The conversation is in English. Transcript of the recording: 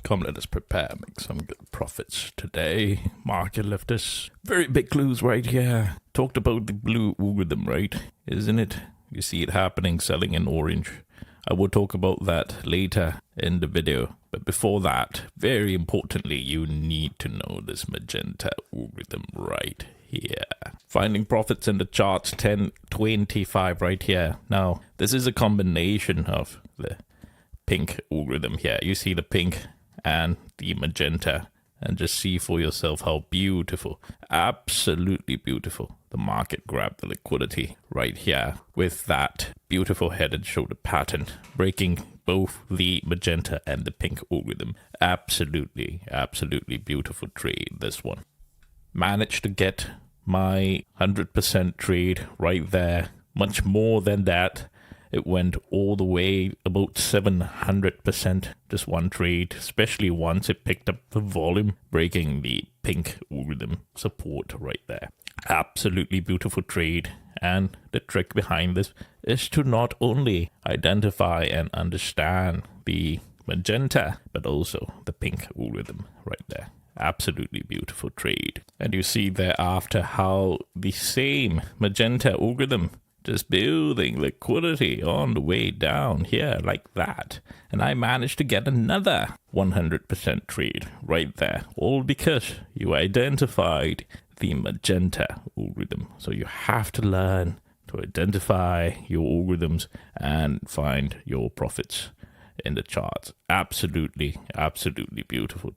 Come, let us prepare, make some good profits today. Market left us very big clues right here. Talked about the blue algorithm, right? Isn't it? You see it happening, selling in orange. I will talk about that later in the video. But before that, very importantly, you need to know this magenta algorithm right here. Finding profits in the charts 1025 right here. Now, this is a combination of the pink algorithm here. You see the pink and the magenta, and just see for yourself how beautiful, absolutely beautiful, the market grabbed the liquidity right here with that beautiful head and shoulder pattern, breaking both the magenta and the pink algorithm. Absolutely, absolutely beautiful trade, this one. Managed to get my 100% trade right there. Much more than that. It went all the way about 700%, just one trade, especially once it picked up the volume, breaking the pink algorithm support right there. Absolutely beautiful trade. And the trick behind this is to not only identify and understand the magenta, but also the pink algorithm right there. Absolutely beautiful trade. And you see thereafter how the same magenta algorithm just building liquidity on the way down here like that. And I managed to get another 100% trade right there. All because you identified the magenta algorithm. So you have to learn to identify your algorithms and find your profits in the charts. Absolutely, absolutely beautiful